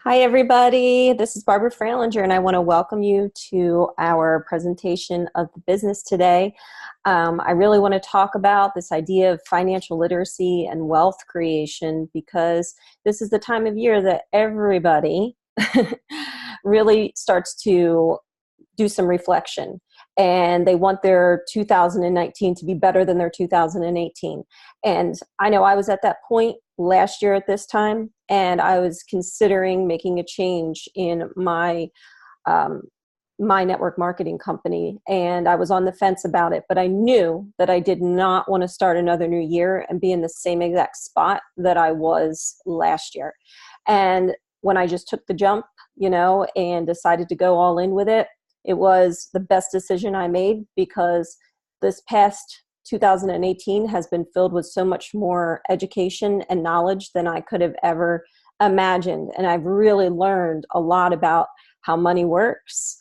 Hi, everybody. This is Barbara Fralinger, and I want to welcome you to our presentation of the business today. I really want to talk about this idea of financial literacy and wealth creation because this is the time of year that everybody really starts to do some reflection, and they want their 2019 to be better than their 2018. And I know I was at that point last year at this time, and I was considering making a change in my my network marketing company, and I was on the fence about it, but I knew that I did not want to start another new year and be in the same exact spot that I was last year. And when I just took the jump, and decided to go all in with it, it was the best decision I made because this past 2018 has been filled with so much more education and knowledge than I could have ever imagined. And I've really learned a lot about how money works,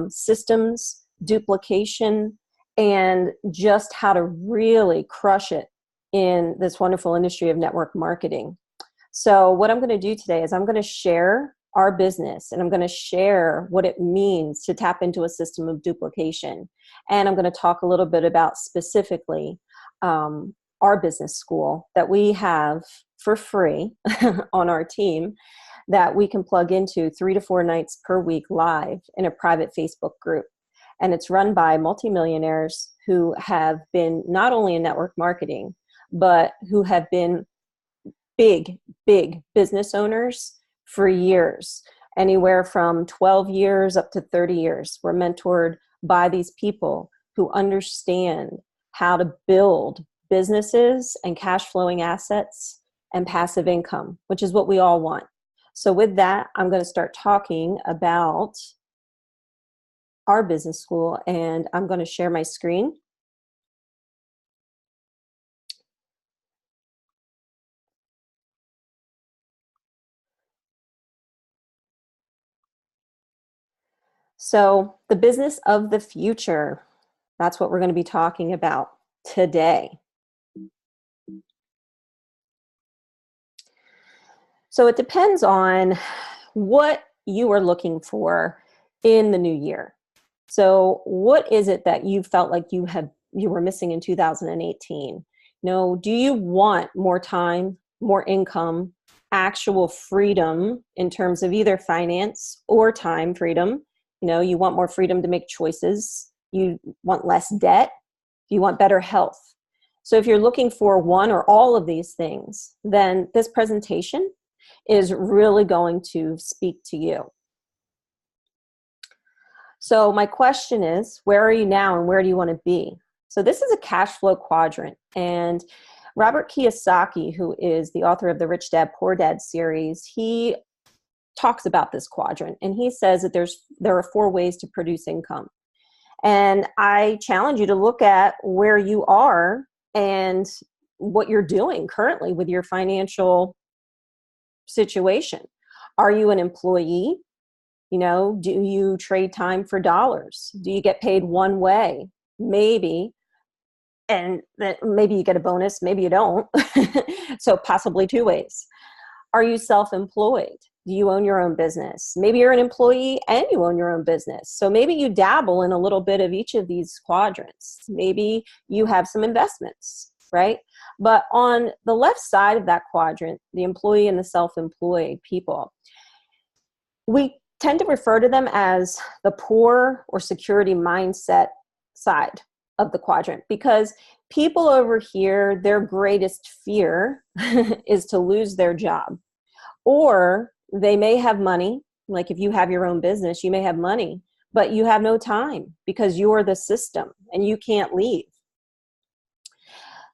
systems, duplication, and just how to really crush it in this wonderful industry of network marketing. So what I'm going to do today is I'm going to share our business, and I'm going to share what it means to tap into a system of duplication. And I'm going to talk a little bit about specifically our business school that we have for free on our team that we can plug into 3 to 4 nights per week live in a private Facebook group. And it's run by multimillionaires who have been not only in network marketing, but who have been big business owners for years, anywhere from 12 years up to 30 years. We're mentored by these people who understand how to build businesses and cash flowing assets and passive income, which is what we all want. So with that, I'm going to start talking about our business school, and I'm going to share my screen. So the business of the future, that's what we're going to be talking about today. So it depends on what you are looking for in the new year. So what is it that you felt like you were missing in 2018? Do you want more time, more income, actual freedom in terms of either finance or time freedom? You want more freedom to make choices. You want less debt. You want better health. So if you're looking for one or all of these things, then this presentation is really going to speak to you. So my question is, where are you now and where do you want to be? So this is a cash flow quadrant, and Robert Kiyosaki, who is the author of the Rich Dad, Poor Dad series, he talks about this quadrant, and he says that there are 4 ways to produce income. And I challenge you to look at where you are and what you're doing currently with your financial situation. Are you an employee? Do you trade time for dollars? Do you get paid one way? Maybe. And then maybe you get a bonus, maybe you don't. So possibly 2 ways. Are you self-employed? Do you own your own business? Maybe you're an employee and you own your own business. So maybe you dabble in a little bit of each of these quadrants. Maybe you have some investments, right? But on the left side of that quadrant, the employee and the self-employed people, we tend to refer to them as the poor or security mindset side of the quadrant, because people over here, their greatest fear is to lose their job. Or they may have money, like if you have your own business, you may have money, but you have no time because you're the system and you can't leave.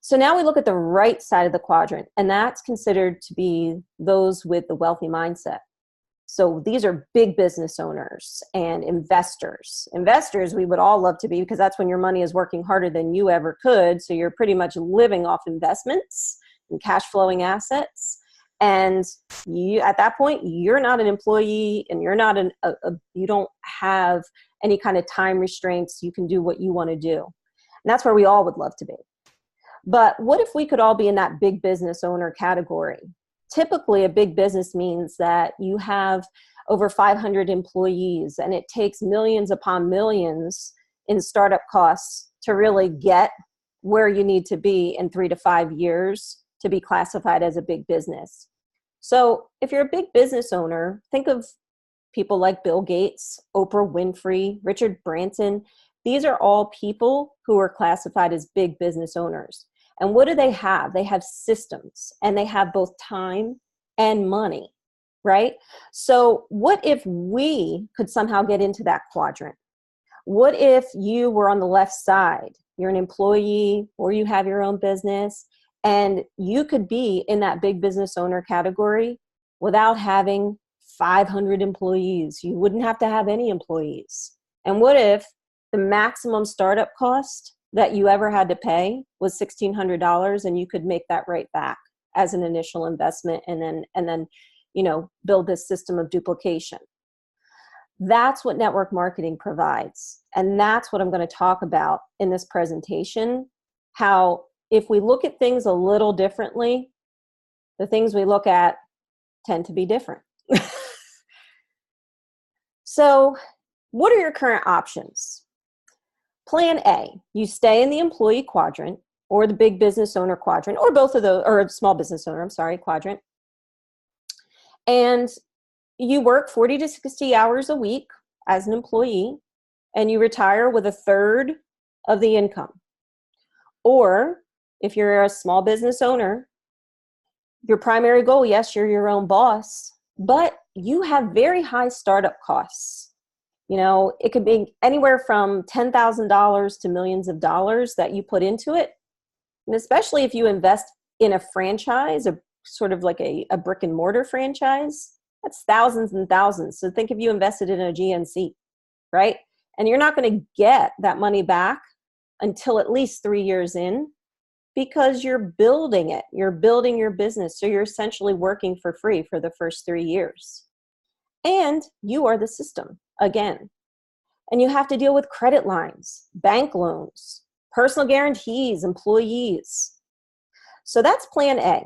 So now we look at the right side of the quadrant, and that's considered to be those with the wealthy mindset. So these are big business owners and investors. Investors we would all love to be, because that's when your money is working harder than you ever could. So you're pretty much living off investments and cash flowing assets. And you, at that point, you're not an employee, and you're not you don't have any kind of time restraints. You can do what you want to do. And that's where we all would love to be. But what if we could all be in that big business owner category? typically a big business means that you have over 500 employees, and it takes millions upon millions in startup costs to really get where you need to be in 3 to 5 years to be classified as a big business. So if you're a big business owner, think of people like Bill Gates, Oprah Winfrey, Richard Branson. These are all people who are classified as big business owners. And what do they have? They have systems, and they have both time and money, right? So what if we could somehow get into that quadrant? What if you were on the left side? You're an employee or you have your own business, and you could be in that big business owner category without having 500 employees. You wouldn't have to have any employees. And what if the maximum startup cost that you ever had to pay was $1,600, and you could make that right back as an initial investment, and then build this system of duplication? That's what network marketing provides. And that's what I'm going to talk about in this presentation. How if we look at things a little differently, the things we look at tend to be different. So what are your current options? Plan A, you stay in the employee quadrant or the big business owner quadrant, or both of those, or small business owner, quadrant. And you work 40 to 60 hours a week as an employee, and you retire with 1/3 of the income. Or if you're a small business owner, your primary goal, yes, you're your own boss, but you have very high startup costs. It could be anywhere from $10,000 to millions of dollars that you put into it. And especially if you invest in a franchise, a sort of like a brick and mortar franchise, that's thousands and thousands. So think if you invested in a GNC, right? And you're not going to get that money back until at least 3 years in, because you're building it. You're building your business. So you're essentially working for free for the first 3 years. And you are the system again. And you have to deal with credit lines, bank loans, personal guarantees, employees. So that's plan A.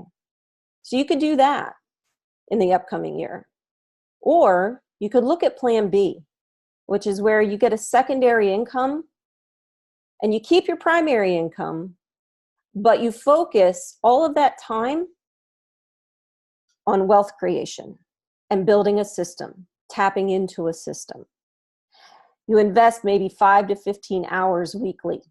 So you could do that in the upcoming year. Or you could look at plan B, which is where you get a secondary income and you keep your primary income, but you focus all of that time on wealth creation and building a system, tapping into a system. You invest maybe 5 to 15 hours weekly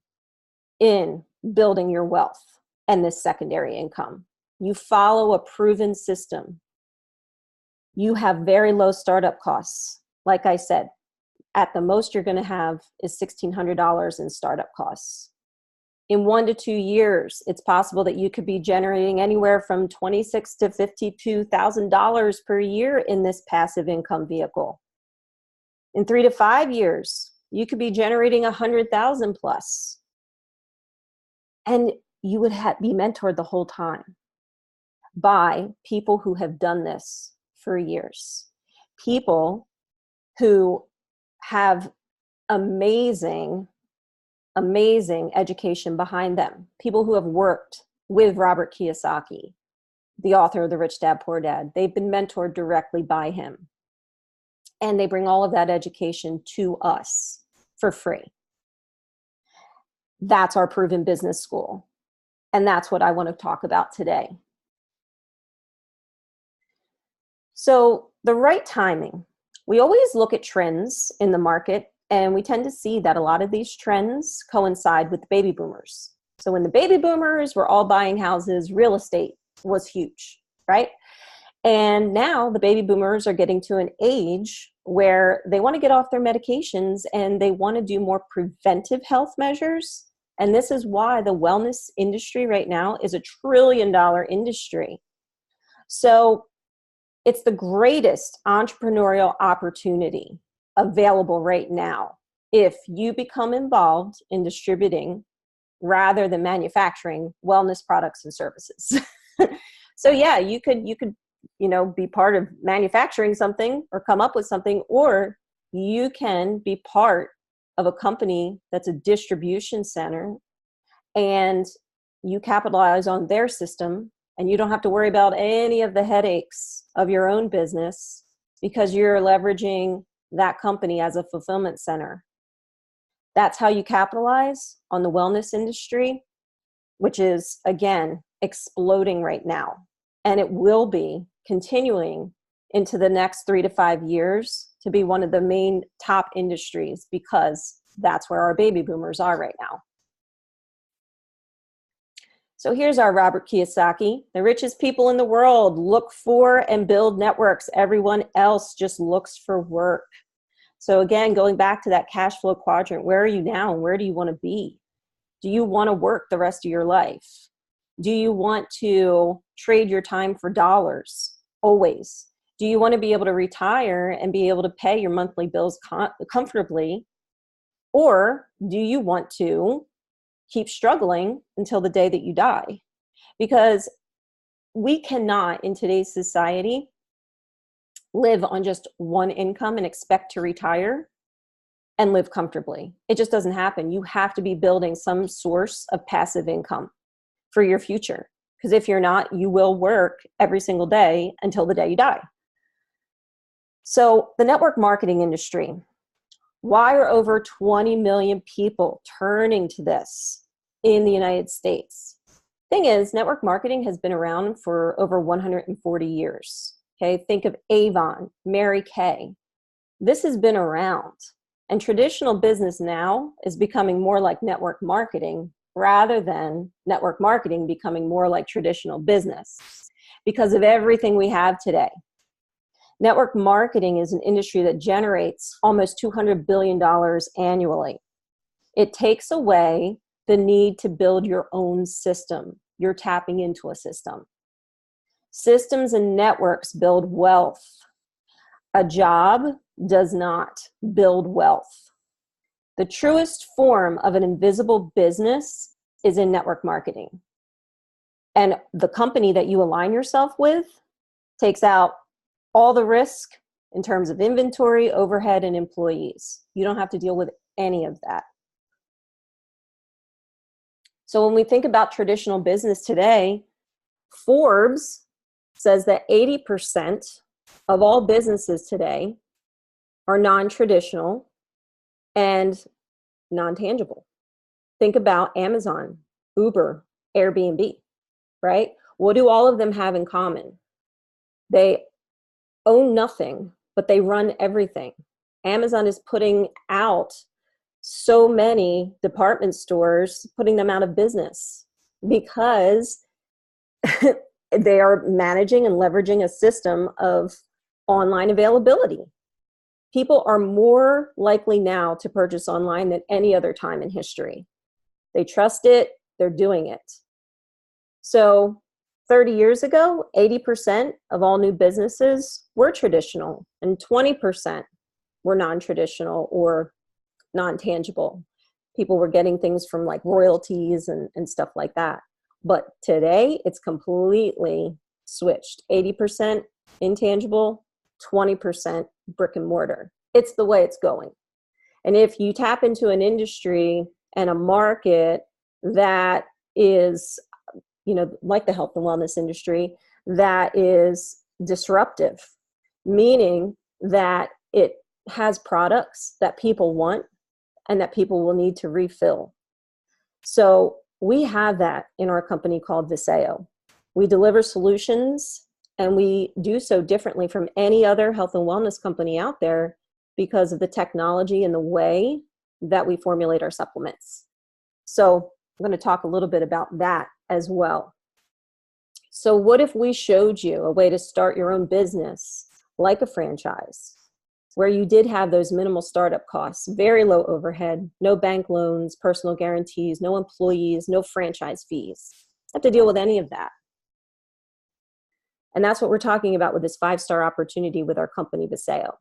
in building your wealth and this secondary income. You follow a proven system. You have very low startup costs. Like I said, at the most you're going to have is $1,600 in startup costs. In 1 to 2 years, it's possible that you could be generating anywhere from $26,000 to $52,000 per year in this passive income vehicle. In 3 to 5 years, you could be generating 100,000 plus. And you would be mentored the whole time by people who have done this for years. People who have amazing education behind them. People who have worked with Robert Kiyosaki, the author of The Rich Dad, Poor Dad. They've been mentored directly by him. And they bring all of that education to us for free. That's our proven business school. And that's what I want to talk about today. So the right timing. We always look at trends in the market, and we tend to see that a lot of these trends coincide with the baby boomers. So when the baby boomers were all buying houses, real estate was huge, right? And now the baby boomers are getting to an age where they want to get off their medications and they want to do more preventive health measures. And this is why the wellness industry right now is a $1 trillion industry. So it's the greatest entrepreneurial opportunity available right now if you become involved in distributing rather than manufacturing wellness products and services. So yeah, you could be part of manufacturing something or come up with something, or you can be part of a company that's a distribution center and you capitalize on their system and you don't have to worry about any of the headaches of your own business because you're leveraging that company as a fulfillment center. That's how you capitalize on the wellness industry, which is, again, exploding right now. And it will be continuing into the next 3 to 5 years to be one of the main top industries, because that's where our baby boomers are right now. So here's our Robert Kiyosaki. The richest people in the world look for and build networks. Everyone else just looks for work. So again, going back to that cash flow quadrant, where are you now and where do you want to be? Do you want to work the rest of your life? Do you want to trade your time for dollars always? Do you want to be able to retire and be able to pay your monthly bills comfortably? Or do you want to keep struggling until the day that you die? Because we cannot, in today's society, live on just one income and expect to retire and live comfortably. It just doesn't happen. You have to be building some source of passive income for your future. Because if you're not, you will work every single day until the day you die. So the network marketing industry, why are over 20 million people turning to this in the United States? Thing is, network marketing has been around for over 140 years. Okay, think of Avon, Mary Kay. This has been around. And traditional business now is becoming more like network marketing rather than network marketing becoming more like traditional business because of everything we have today. Network marketing is an industry that generates almost $200 billion annually. It takes away the need to build your own system. You're tapping into a system. Systems and networks build wealth. A job does not build wealth. The truest form of an invisible business is in network marketing. And the company that you align yourself with takes out all the risk in terms of inventory, overhead, and employees. You don't have to deal with any of that. So when we think about traditional business today, Forbes says that 80% of all businesses today are non-traditional and non-tangible. Think about Amazon, Uber, Airbnb, right? What do all of them have in common? They own nothing, but they run everything. Amazon is putting out so many department stores, putting them out of business because they are managing and leveraging a system of online availability. People are more likely now to purchase online than any other time in history. They trust it, they're doing it. So 30 years ago, 80% of all new businesses were traditional and 20% were non-traditional or non-tangible. People were getting things from like royalties and stuff like that. But today it's completely switched. 80% intangible, 20% brick and mortar. It's the way it's going. And if you tap into an industry and a market that is, like the health and wellness industry, that is disruptive, meaning that it has products that people want and that people will need to refill. So we have that in our company called Viseo. We deliver solutions, and we do so differently from any other health and wellness company out there because of the technology and the way that we formulate our supplements. So I'm going to talk a little bit about that as well. So what if we showed you a way to start your own business like a franchise, where you did have those minimal startup costs, very low overhead, no bank loans, personal guarantees, no employees, no franchise fees. You don't have to deal with any of that. And that's what we're talking about with this 5-star opportunity with our company, Viseo.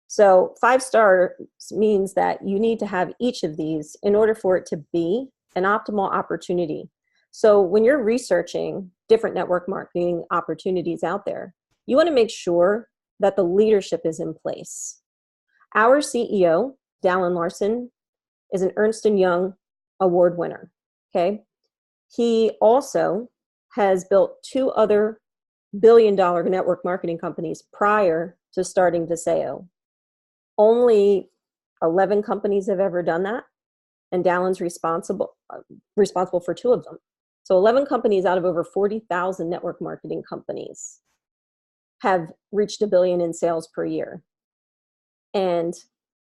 So 5 stars means that you need to have each of these in order for it to be an optimal opportunity. So when you're researching different network marketing opportunities out there, you want to make sure that the leadership is in place. Our CEO, Dallin Larson, is an Ernst & Young award winner, okay? He also has built two other billion-dollar network marketing companies prior to starting Viseo. Only 11 companies have ever done that, and Dallon's responsible for two of them. So 11 companies out of over 40,000 network marketing companies have reached $1 billion in sales per year. And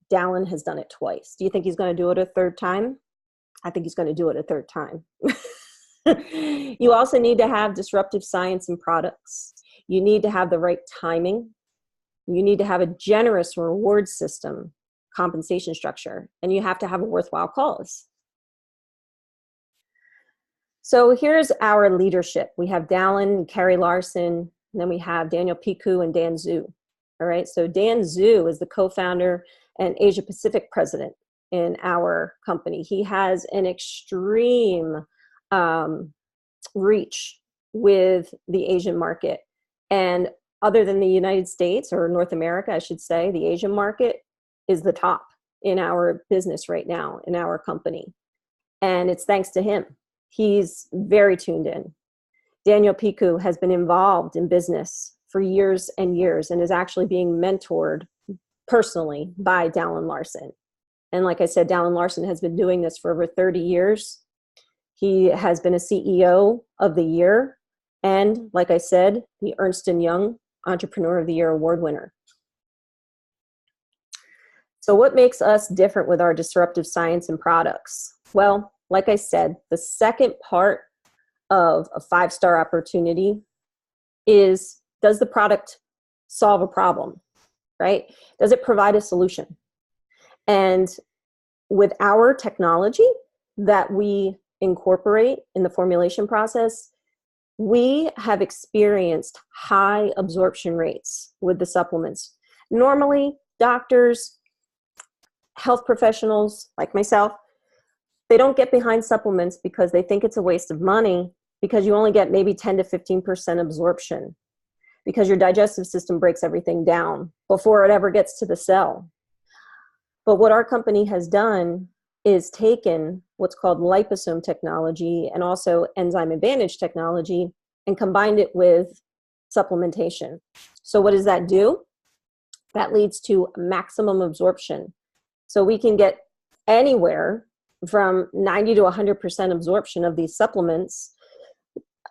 Dallon has done it twice. Do you think he's going to do it a third time? I think he's going to do it a third time. You also need to have disruptive science and products. You need to have the right timing. You need to have a generous reward system, compensation structure, and you have to have a worthwhile cause. So here's our leadership. We have Dallon, Carrie Larson, and then we have Daniel Piku and Dan Zhu. All right, so Dan Zhu is the co-founder and Asia Pacific president in our company. He has an extreme reach with the Asian market. And other than the United States, or North America, I should say, the Asian market is the top in our business right now, in our company. And it's thanks to him. He's very tuned in. Daniel Piku has been involved in business for years and years and is actually being mentored personally by Dallon Larson. And like I said, Dallon Larson has been doing this for over 30 years. He has been a CEO of the Year, and like I said, the Ernst & Young Entrepreneur of the Year award winner. So what makes us different with our disruptive science and products? Well, like I said, the second part of a 5-star opportunity is, does the product solve a problem, right? Does it provide a solution? And with our technology that we incorporate in the formulation process, we have experienced high absorption rates with the supplements. Normally, doctors, health professionals like myself, they don't get behind supplements because they think it's a waste of money, because you only get maybe 10 to 15% absorption, because your digestive system breaks everything down before it ever gets to the cell. But what our company has done is taken what's called liposome technology and also enzyme advantage technology and combined it with supplementation. So what does that do? That leads to maximum absorption. So we can get anywhere from 90 to 100% absorption of these supplements.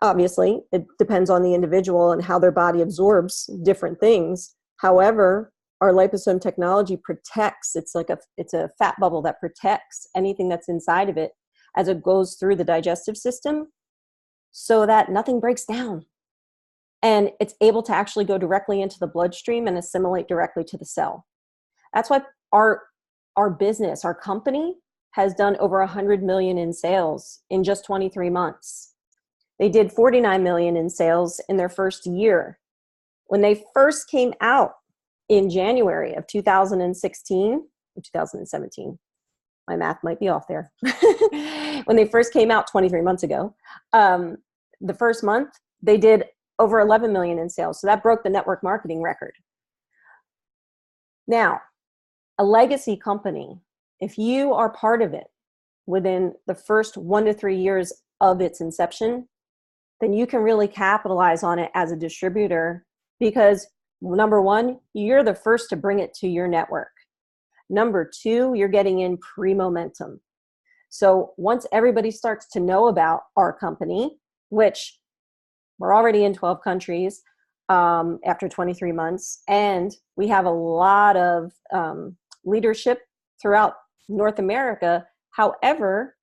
Obviously, it depends on the individual and how their body absorbs different things. However, our liposome technology protects, it's a fat bubble that protects anything that's inside of it as it goes through the digestive system so that nothing breaks down. And it's able to actually go directly into the bloodstream and assimilate directly to the cell. That's why our business, our company, has done over 100 million in sales in just 23 months. They did 49 million in sales in their first year. When they first came out in January of 2016, or 2017, my math might be off there. When they first came out 23 months ago, the first month, they did over 11 million in sales. So that broke the network marketing record. Now, a legacy company, if you are part of it within the first 1 to 3 years of its inception, then you can really capitalize on it as a distributor because, number one, you're the first to bring it to your network. Number two, you're getting in pre-momentum. So once everybody starts to know about our company, which we're already in 12 countries after 23 months, and we have a lot of leadership throughout North America. However,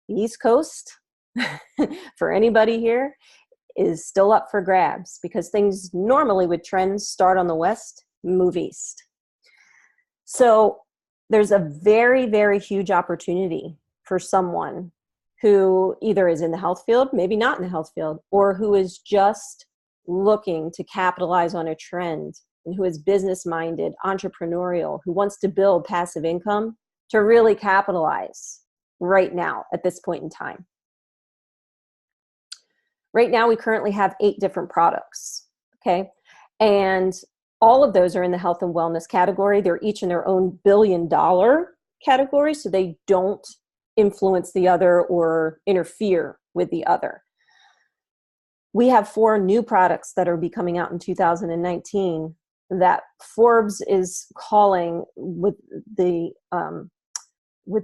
the East Coast, for anybody here, is still up for grabs because things normally with trends start on the West, move East. So there's a very, very huge opportunity for someone who either is in the health field, maybe not in the health field, or who is just looking to capitalize on a trend and who is business-minded, entrepreneurial, who wants to build passive income to really capitalize right now at this point in time. Right now, we currently have 8 different products, okay? And all of those are in the health and wellness category. They're each in their own billion-dollar category, so they don't influence the other or interfere with the other. We have 4 new products that are be coming out in 2019 that Forbes is calling with the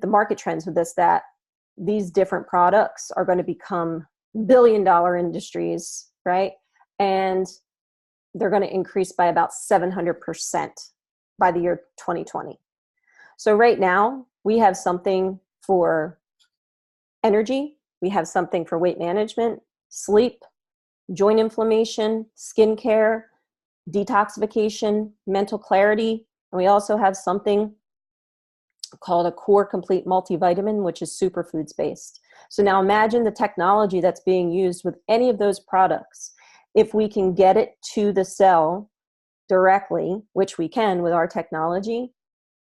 market trends with this, that these different products are going to become billion-dollar industries, right? And they're going to increase by about 700% by the year 2020. So right now, we have something for energy, we have something for weight management, sleep, joint inflammation, skincare, detoxification, mental clarity, and we also have something called a Core Complete Multivitamin, which is superfoods based. So now imagine the technology that's being used with any of those products. If we can get it to the cell directly, which we can with our technology,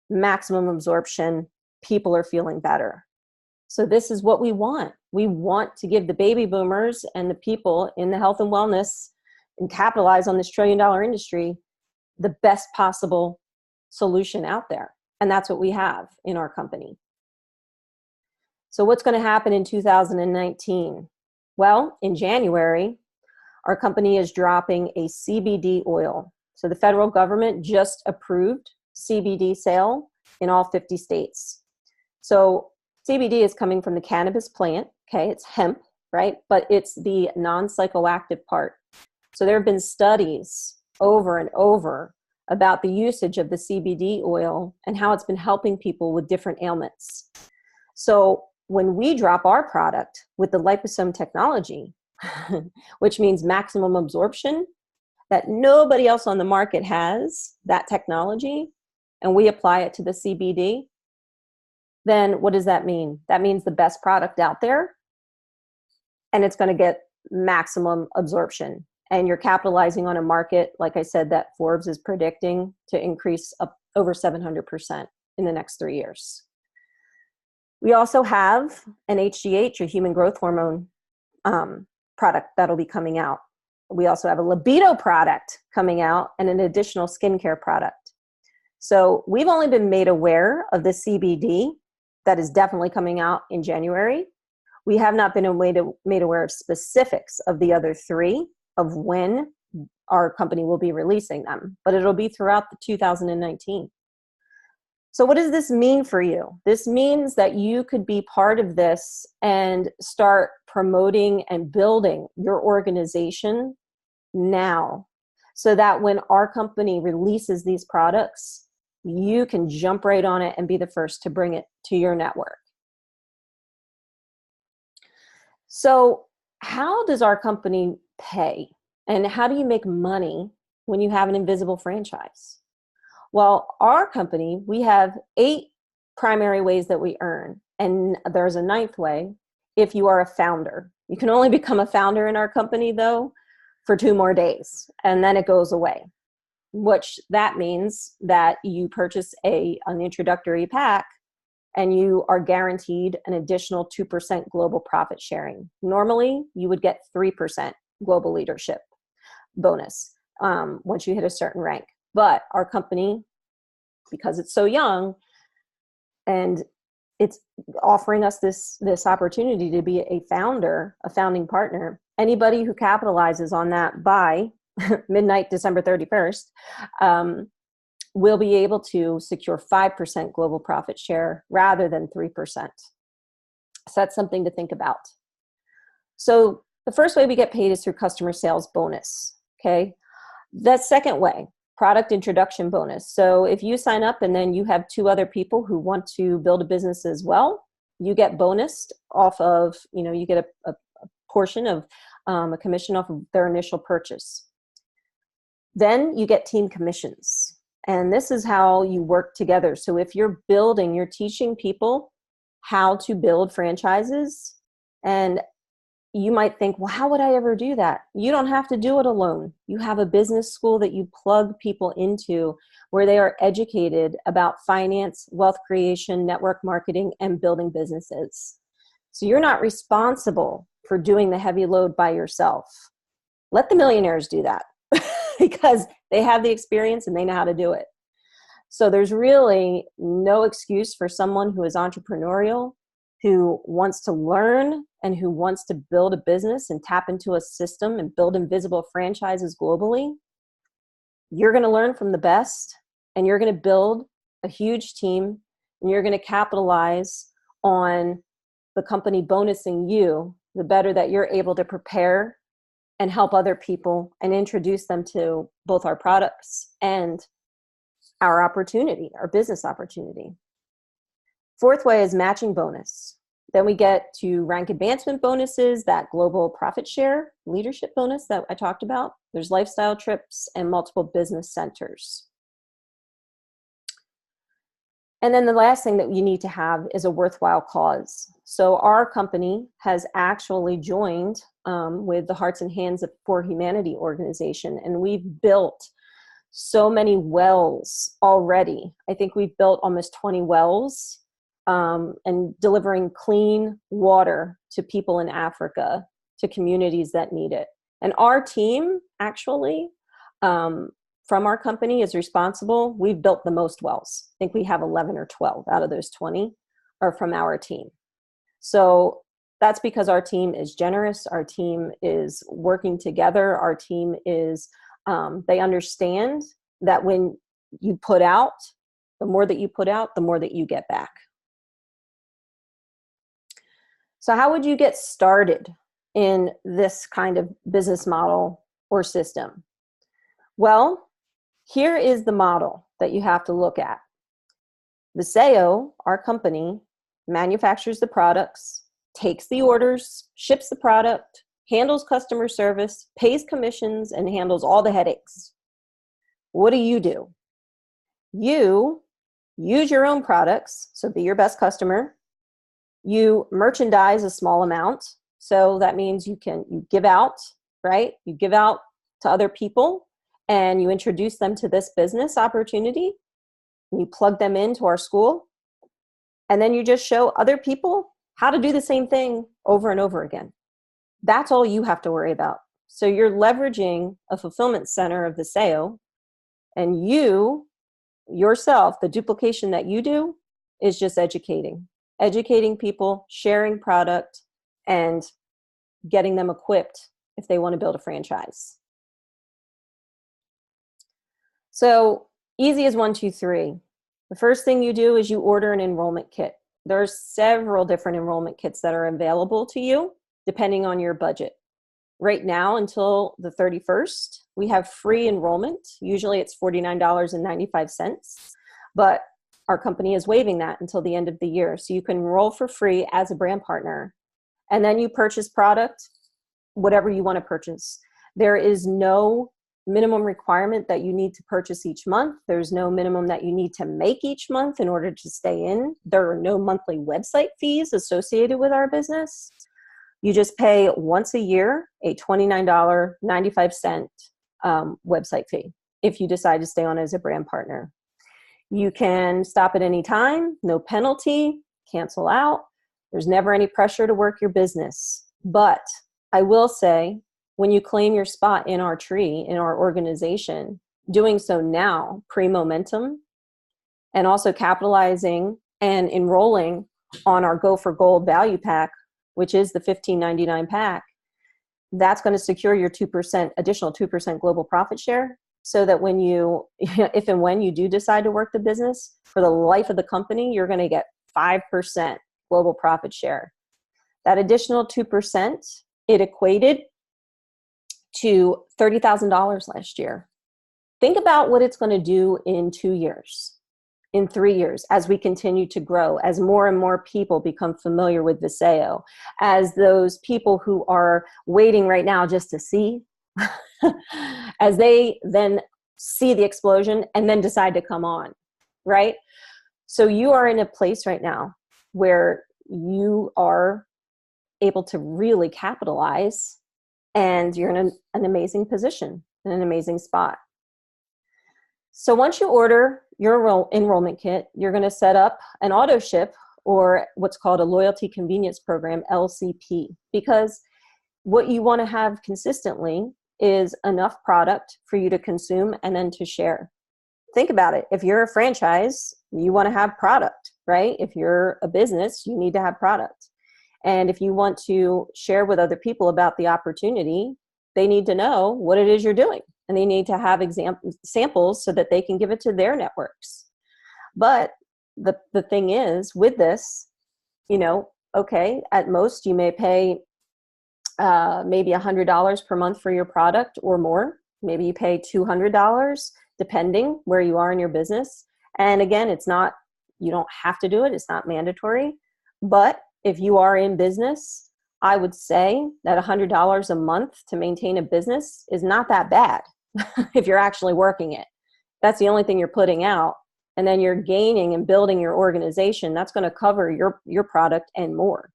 maximum absorption, people are feeling better. So this is what we want. We want to give the baby boomers and the people in the health and wellness and capitalize on this $1 trillion industry the best possible solution out there. And that's what we have in our company. So what's going to happen in 2019? Well, in January, our company is dropping a CBD oil. So the federal government just approved CBD sale in all 50 states. So CBD is coming from the cannabis plant. Okay, it's hemp, right? But it's the non-psychoactive part. So there have been studies over and over about the usage of the CBD oil and how it's been helping people with different ailments. So when we drop our product with the liposome technology, which means maximum absorption, that nobody else on the market has that technology, and we apply it to the CBD, then what does that mean? That means the best product out there, and it's going to get maximum absorption. And you're capitalizing on a market, like I said, that Forbes is predicting to increase up over 700% in the next 3 years. We also have an HGH, a human growth hormone product that'll be coming out. We also have a libido product coming out and an additional skincare product. So we've only been made aware of the CBD that is definitely coming out in January. We have not been made aware of specifics of the other 3 of when our company will be releasing them, but it'll be throughout the 2019. So what does this mean for you? This means that you could be part of this and start promoting and building your organization now, so that when our company releases these products, you can jump right on it and be the first to bring it to your network. So how does our company pay? And how do you make money when you have an invisible franchise? Well, our company, we have 8 primary ways that we earn. And there's a 9th way if you are a founder. You can only become a founder in our company, though, for 2 more days, and then it goes away, which that means that you purchase an introductory pack and you are guaranteed an additional 2% global profit sharing. Normally, you would get 3% global leadership bonus once you hit a certain rank. But our company, because it's so young and it's offering us this opportunity to be a founding partner, anybody who capitalizes on that by midnight, December 31st, will be able to secure 5% global profit share rather than 3%. So that's something to think about. So the first way we get paid is through customer sales bonus. Okay. The second way, product introduction bonus. So if you sign up and then you have 2 other people who want to build a business as well, you get bonused off of, you get a portion of a commission off of their initial purchase. Then you get team commissions. And this is how you work together. So if you're teaching people how to build franchises, and you might think, well, how would I ever do that? You don't have to do it alone. You have a business school that you plug people into where they are educated about finance, wealth creation, network marketing, and building businesses. So you're not responsible for doing the heavy load by yourself. Let the millionaires do that because they have the experience and they know how to do it. So there's really no excuse for someone who is entrepreneurial who wants to learn and who wants to build a business and tap into a system and build invisible franchises globally, you're going to learn from the best, and you're going to build a huge team, and you're going to capitalize on the company bonusing you the better that you're able to prepare and help other people and introduce them to both our products and our opportunity, our business opportunity. Fourth way is matching bonus. Then we get to rank advancement bonuses, that global profit share leadership bonus that I talked about. There's lifestyle trips and multiple business centers. And then the last thing that you need to have is a worthwhile cause. So our company has actually joined with the Hearts and Hands for Humanity organization, and we've built so many wells already. I think we've built almost 20 wells and delivering clean water to people in Africa, to communities that need it. And our team actually, from our company, is responsible. We've built the most wells. I think we have 11 or 12 out of those 20 are from our team. So that's because our team is generous. Our team is working together. Our team is, they understand that when you put out, the more that you put out, the more that you get back. So how would you get started in this kind of business model or system? Well, here is the model that you have to look at. Viseo, our company, manufactures the products, takes the orders, ships the product, handles customer service, pays commissions, and handles all the headaches. What do? You use your own products, so be your best customer. You merchandise a small amount, so that means you give out, right? You give out to other people, and you introduce them to this business opportunity. You plug them into our school, and then you just show other people how to do the same thing over and over again. That's all you have to worry about. So you're leveraging a fulfillment center of Viseo, and you yourself, the duplication that you do is just educating people, sharing product, and getting them equipped if they want to build a franchise. So easy as 1, 2, 3. The first thing you do is you order an enrollment kit. There's several different enrollment kits that are available to you depending on your budget. Right now, until the 31st, we have free enrollment. Usually it's $49.95, but our company is waiving that until the end of the year. So you can enroll for free as a brand partner, and then you purchase product, whatever you want to purchase. There is no minimum requirement that you need to purchase each month. There's no minimum that you need to make each month in order to stay in. There are no monthly website fees associated with our business. You just pay once a year a $29.95 website fee if you decide to stay on as a brand partner. You can stop at any time, no penalty, cancel out. There's never any pressure to work your business. But I will say, when you claim your spot in our tree, in our organization, doing so now, pre-momentum, and also capitalizing and enrolling on our Go for Gold value pack, which is the $15.99 pack, that's going to secure your 2%, additional 2% global profit share, so that when you, if and when you do decide to work the business, for the life of the company, you're going to get 5% global profit share. That additional 2%, it equated to $30,000 last year. Think about what it's going to do in 2 years, in 3 years, as we continue to grow, as more and more people become familiar with Viseo, as those people who are waiting right now just to see, as they then see the explosion and then decide to come on, right? So you are in a place right now where you are able to really capitalize, and you're in an amazing position, in an amazing spot. So once you order your enrollment kit, you're going to set up an auto ship, or what's called a loyalty convenience program, LCP, because what you want to have consistently is enough product for you to consume and then to share. Think about it. If you're a franchise, you want to have product. right? If you're a business, you need to have product. And if you want to share with other people about the opportunity, they need to know what it is you're doing. And they need to have samples so that they can give it to their networks. But the thing is, with this, okay, at most you may pay maybe $100 per month for your product or more. Maybe you pay $200, depending where you are in your business. And again, you don't have to do it. It's not mandatory. But if you are in business, I would say that $100 a month to maintain a business is not that bad if you're actually working it. That's the only thing you're putting out. And then you're gaining and building your organization. That's going to cover your product and more.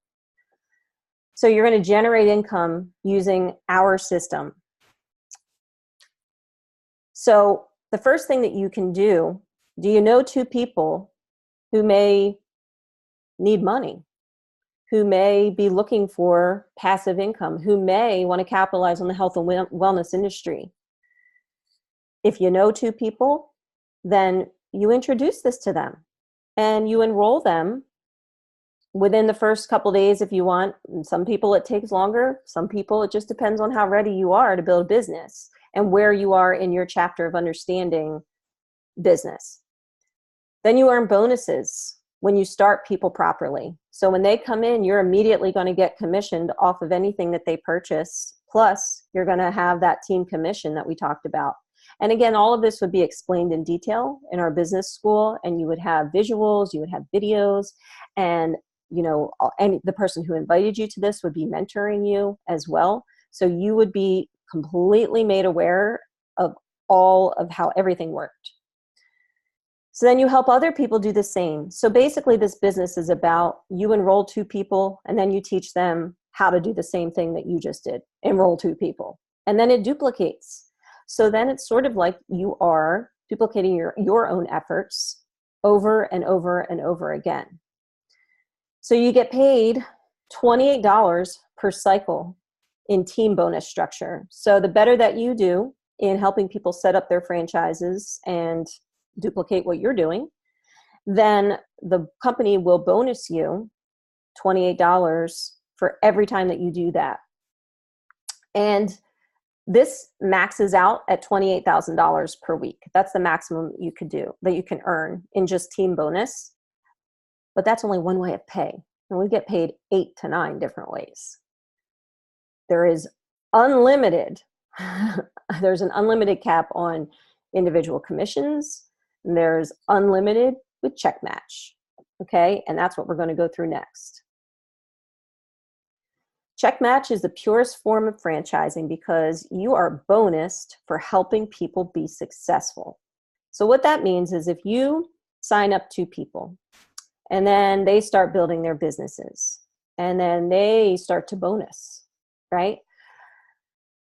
So you're going to generate income using our system. So the first thing that you can do you know two people who may need money, who may be looking for passive income, who may want to capitalize on the health and wellness industry? If you know two people, then you introduce this to them and you enroll them within the first couple days if you want. Some people it takes longer. Some people it just depends on how ready you are to build a business and where you are in your chapter of understanding business. Then you earn bonuses when you start people properly. So when they come in, you're immediately going to get commissioned off of anything that they purchase. Plus, you're going to have that team commission that we talked about. And again, all of this would be explained in detail in our business school, and you would have visuals, you would have videos, and the person who invited you to this would be mentoring you as well. So you would be completely made aware of all of how everything worked. So then you help other people do the same. So basically this business is about you enroll two people and then you teach them how to do the same thing that you just did, enroll two people. And then it duplicates. So then it's sort of like you are duplicating your own efforts over and over and over again. So you get paid $28 per cycle in team bonus structure. So the better that you do in helping people set up their franchises and duplicate what you're doing, then the company will bonus you $28 for every time that you do that. And this maxes out at $28,000 per week. That's the maximum you could do, that you can earn in just team bonus. But that's only one way of pay. And we get paid 8 to 9 different ways. There is unlimited, there's an unlimited cap on individual commissions. And there's unlimited with check match. Okay, and that's what we're going to go through next. Check match is the purest form of franchising because you are bonused for helping people be successful. So what that means is if you sign up 2 people and then they start building their businesses and then they start to bonus, right?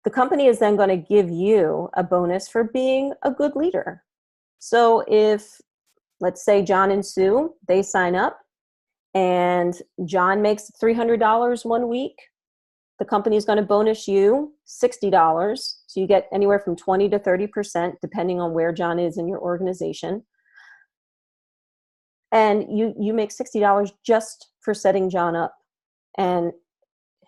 The company is then going to give you a bonus for being a good leader. So if, let's say John and Sue, they sign up and John makes $300 one week, the company is going to bonus you $60. So you get anywhere from 20 to 30%, depending on where John is in your organization. And you make $60 just for setting John up and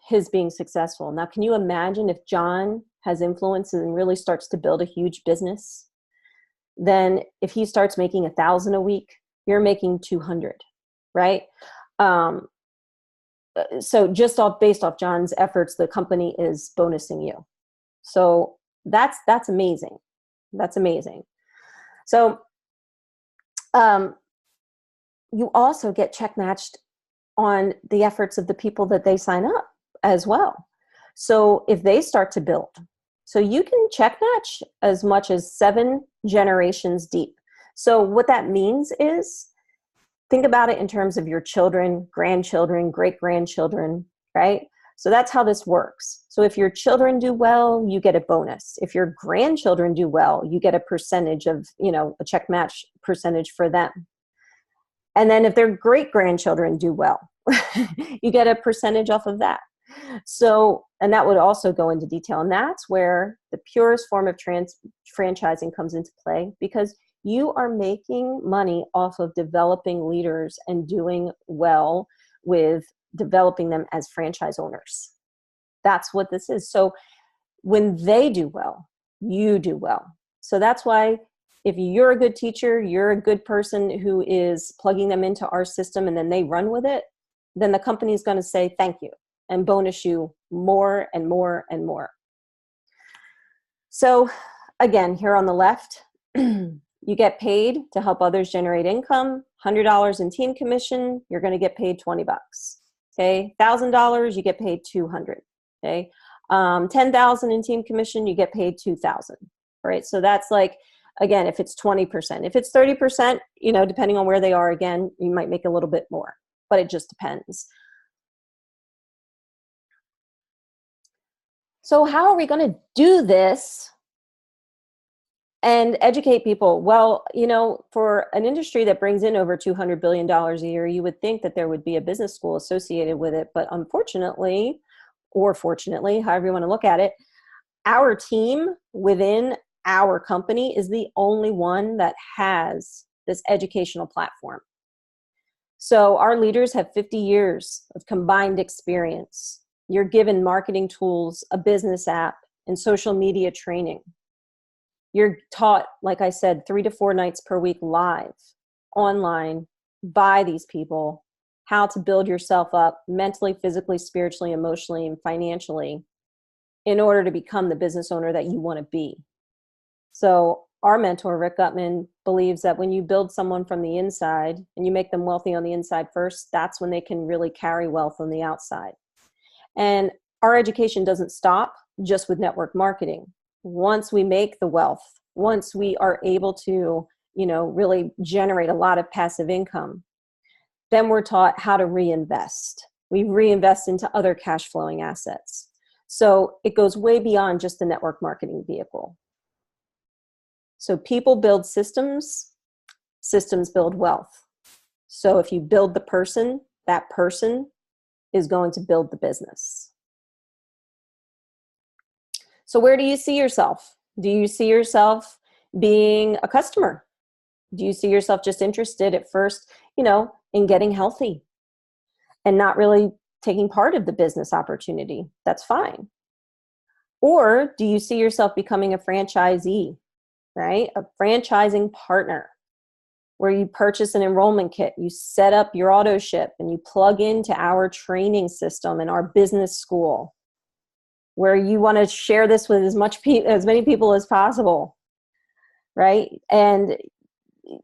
his being successful. Now, can you imagine if John has influence and really starts to build a huge business? Then if he starts making $1,000 a week, you're making $200, right? So just based off John's efforts, the company is bonusing you. So that's amazing. That's amazing. So you also get check matched on the efforts of the people that they sign up as well. So if they start to build, so you can check match as much as 7 generations deep. So what that means is, think about it in terms of your children, grandchildren, great-grandchildren, right? So that's how this works. So if your children do well, you get a bonus. If your grandchildren do well, you get a percentage of, a check match percentage for them. And then if their great-grandchildren do well, you get a percentage off of that. So, and that would also go into detail. And that's where the purest form of franchising comes into play, because You are making money off of developing leaders and doing well with developing them as franchise owners. That's what this is. So when they do well, you do well. So that's why if you're a good teacher, you're a good person who is plugging them into our system and then they run with it, then the company is going to say thank you and bonus you more and more and more. So again, here on the left, you get paid to help others generate income. $100 in team commission, you're going to get paid $20. Okay, $1,000, you get paid $200. Okay, $10,000 in team commission, you get paid $2,000. Right, so that's like, again, if it's 20%. If it's 30%, you know, depending on where they are, again, you might make a little bit more, but it just depends. So how are we going to do this and educate people? Well, you know, for an industry that brings in over $200 billion a year, you would think that there would be a business school associated with it. But unfortunately, or fortunately, however you want to look at it, our team within our company is the only one that has this educational platform. So our leaders have 50 years of combined experience. You're given marketing tools, a business app, and social media training. You're taught, like I said, 3 to 4 nights per week live, online, by these people, how to build yourself up mentally, physically, spiritually, emotionally, and financially in order to become the business owner that you want to be. So our mentor, Rick Gutman, believes that when you build someone from the inside and you make them wealthy on the inside first, that's when they can really carry wealth on the outside. And our education doesn't stop just with network marketing. Once we make the wealth, once we are able to, you know, really generate a lot of passive income, then we're taught how to reinvest. We reinvest into other cash flowing assets. So it goes way beyond just the network marketing vehicle. So people build systems, systems build wealth. So if you build the person, that person is going to build the business. So where do you see yourself? Do you see yourself being a customer? Do you see yourself just interested at first, you know, in getting healthy and not really taking part of the business opportunity? That's fine. Or do you see yourself becoming a franchisee, right? A franchising partner where you purchase an enrollment kit, you set up your auto ship, and you plug into our training system and our business school, where you want to share this with as many people as possible, right? And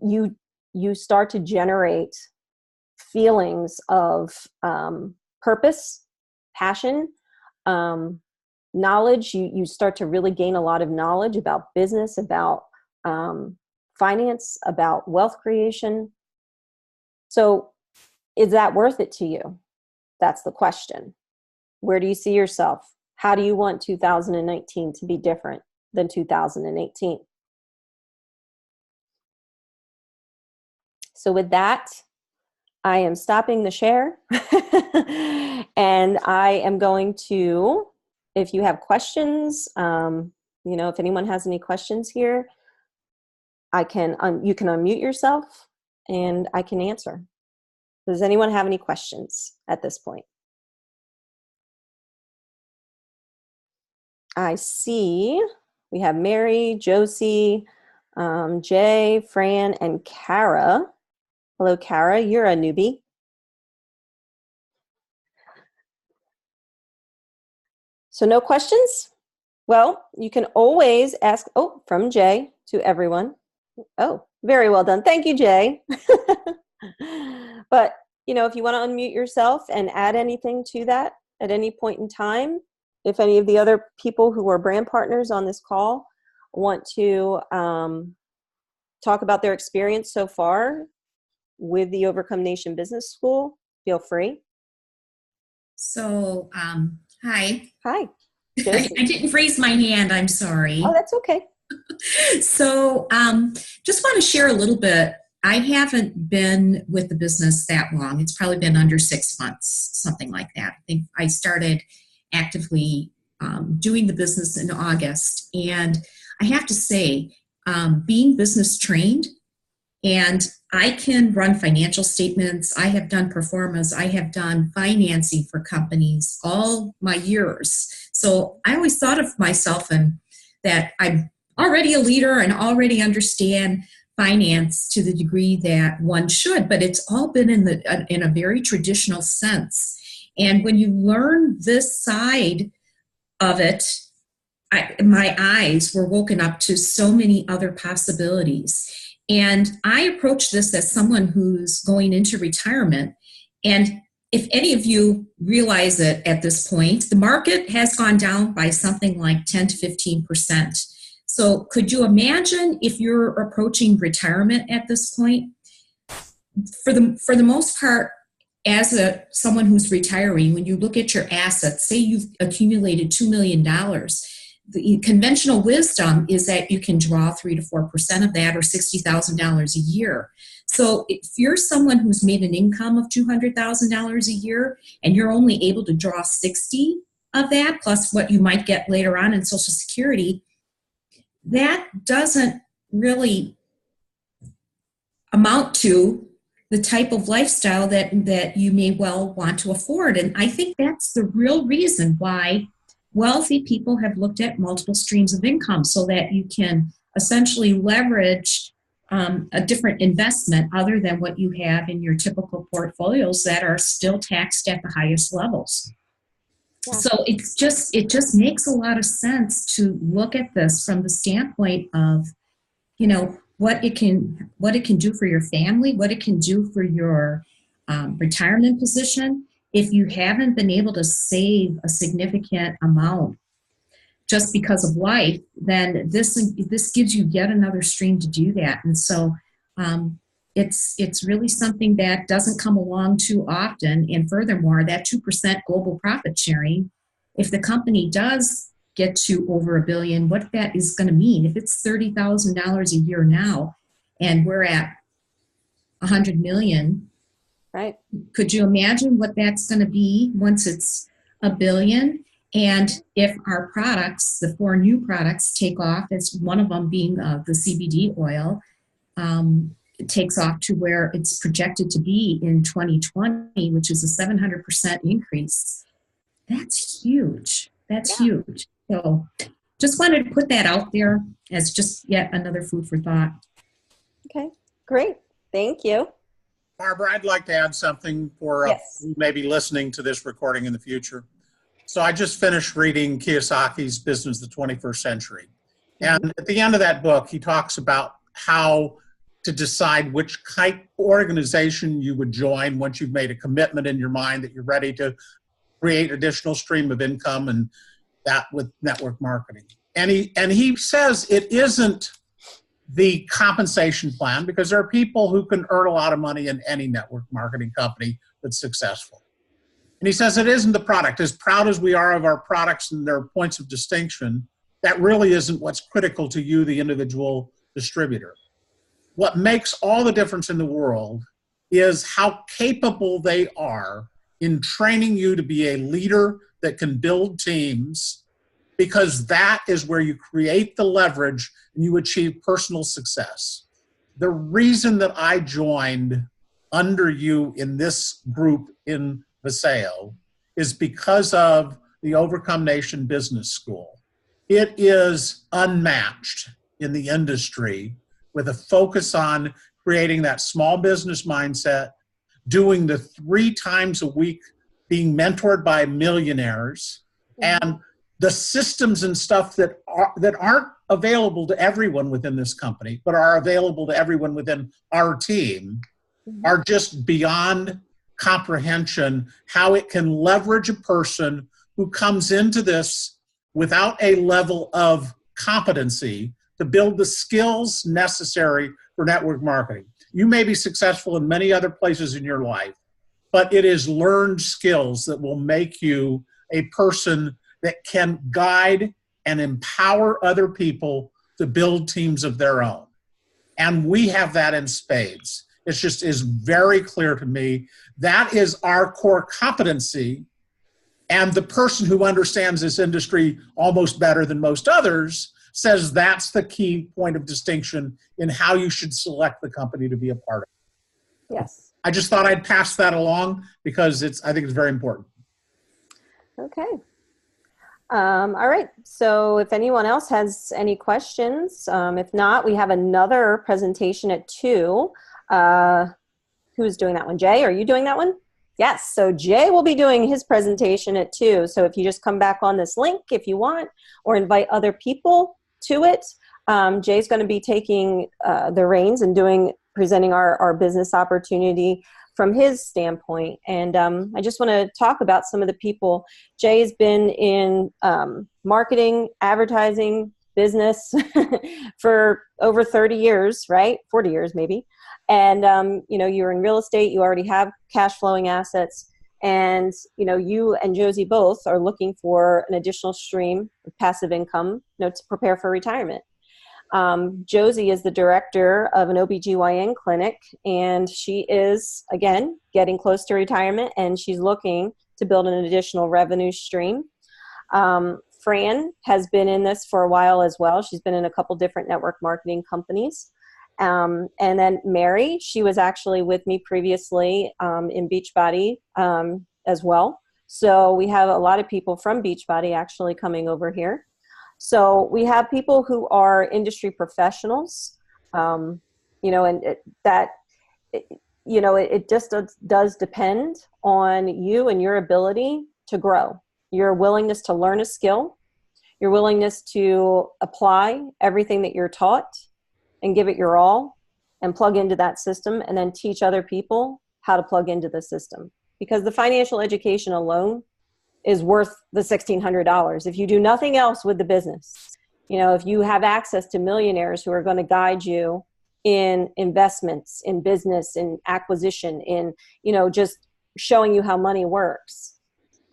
you start to generate feelings of purpose, passion, knowledge. You start to really gain a lot of knowledge about business, about finance, about wealth creation. So is that worth it to you? That's the question. Where do you see yourself? How do you want 2019 to be different than 2018? So with that, I am stopping the share and I am going to, if you have questions, you know, if anyone has any questions here, you can unmute yourself and I can answer. Does anyone have any questions at this point? I see we have Mary, Josie, Jay, Fran, and Kara. Hello, Kara, you're a newbie. So no questions? Well, you can always ask, oh, from Jay to everyone. Oh, very well done. Thank you, Jay. But, you know, if you want to unmute yourself and add anything to that at any point in time, if any of the other people who are brand partners on this call want to talk about their experience so far with the Overcome Nation Business School, feel free. So, hi. Hi. I didn't raise my hand, I'm sorry. Oh, that's okay. So, just want to share a little bit. I haven't been with the business that long. It's probably been under 6 months, something like that. I think I started actively doing the business in August. And I have to say, being business trained, and I can run financial statements. I have done performance. I have done financing for companies all my years. So I always thought of myself and that I'm already a leader and already understand finance to the degree that one should, but it's all been in a very traditional sense. And when you learn this side of it, my eyes were woken up to so many other possibilities. And I approach this as someone who's going into retirement. And if any of you realize it at this point, the market has gone down by something like 10 to 15%. So could you imagine if you're approaching retirement at this point? For the most part, as someone who's retiring, when you look at your assets, say you've accumulated $2 million, the conventional wisdom is that you can draw 3 to 4% of that, or $60,000 a year. So if you're someone who's made an income of $200,000 a year and you're only able to draw 60 of that, plus what you might get later on in Social Security, that doesn't really amount to the type of lifestyle that you may well want to afford. And I think that's the real reason why wealthy people have looked at multiple streams of income, so that you can essentially leverage a different investment other than what you have in your typical portfolios that are still taxed at the highest levels. Yeah. So it just makes a lot of sense to look at this from the standpoint of, what it can do for your family, what it can do for your retirement position. If you haven't been able to save a significant amount just because of life, then this gives you yet another stream to do that. And so it's really something that doesn't come along too often. And furthermore, that 2% global profit sharing, if the company does get to over $1 billion, what that is going to mean. If it's $30,000 a year now, and we're at $100 million, right? Could you imagine what that's going to be once it's $1 billion? And if our products, the 4 new products, take off, as one of them being the CBD oil, it takes off to where it's projected to be in 2020, which is a 700% increase. That's huge. That's huge. So just wanted to put that out there as just yet another food for thought. Okay, great. Thank you. Barbara, I'd like to add something for who may be listening to this recording in the future. So I just finished reading Kiyosaki's Business of the 21st Century. And at the end of that book, he talks about how to decide which type organization you would join once you've made a commitment in your mind that you're ready to create additional stream of income, and that with network marketing. And he says it isn't the compensation plan, because there are people who can earn a lot of money in any network marketing company that's successful. And he says it isn't the product. As proud as we are of our products and their points of distinction, that really isn't what's critical to you, the individual distributor. What makes all the difference in the world is how capable they are in training you to be a leader that can build teams, because that is where you create the leverage and you achieve personal success. The reason that I joined under you in this group in Viseo is because of the Overcome Nation Business School. It is unmatched in the industry, with a focus on creating that small business mindset, doing the 3 times a week, being mentored by millionaires, and the systems and stuff that aren't available to everyone within this company, but are available to everyone within our team, are just beyond comprehension, how it can leverage a person who comes into this without a level of competency to build the skills necessary for network marketing. You may be successful in many other places in your life, but it is learned skills that will make you a person that can guide and empower other people to build teams of their own. And we have that in spades. It just is very clear to me that is our core competency. And the person who understands this industry almost better than most others says that's the key point of distinction in how you should select the company to be a part of. Yes. I just thought I'd pass that along because I think it's very important. Okay. All right. So if anyone else has any questions, if not, we have another presentation at 2. Who's doing that one? Jay, are you doing that one? Yes. So Jay will be doing his presentation at 2. So if you just come back on this link if you want, or invite other people to it, Jay's going to be taking the reins and presenting our business opportunity from his standpoint. And I just want to talk about some of the people. Jay's been in marketing, advertising, business for over 30 years, right? 40 years maybe. And, you're in real estate, you already have cash flowing assets. And, you and Josie both are looking for an additional stream of passive income, to prepare for retirement. Josie is the director of an OBGYN clinic, and she is, again, getting close to retirement, and she's looking to build an additional revenue stream. Fran has been in this for a while as well. She's been in a couple different network marketing companies. And then Mary, she was actually with me previously in Beachbody as well. So we have a lot of people from Beachbody actually coming over here. So we have people who are industry professionals, and it just does depend on you and your ability to grow, your willingness to learn a skill, your willingness to apply everything that you're taught and give it your all and plug into that system, and then teach other people how to plug into the system. Because the financial education alone is worth the $1,600 if you do nothing else with the business. If you have access to millionaires who are going to guide you in investments, in business, in acquisition, in, just showing you how money works.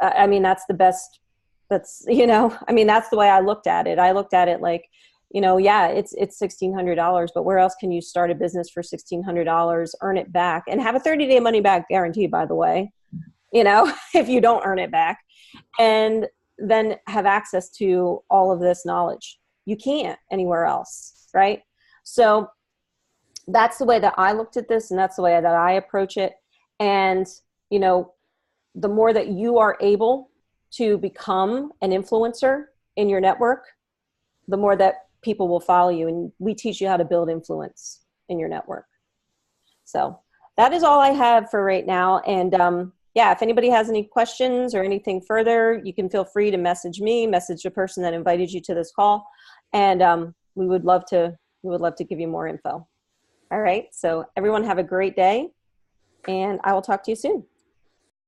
That's the best. That's the way I looked at it. I looked at it like, it's $1,600, but where else can you start a business for $1,600, earn it back, and have a 30-day money back guarantee, by the way, if you don't earn it back, and then have access to all of this knowledge. You can't anywhere else, right? So that's the way that I looked at this, and that's the way that I approach it. And, the more that you are able to become an influencer in your network, the more that people will follow you, and we teach you how to build influence in your network. So that is all I have for right now. And if anybody has any questions or anything further, you can feel free to message me, message the person that invited you to this call. And we would love to give you more info. All right. So everyone have a great day, and I will talk to you soon.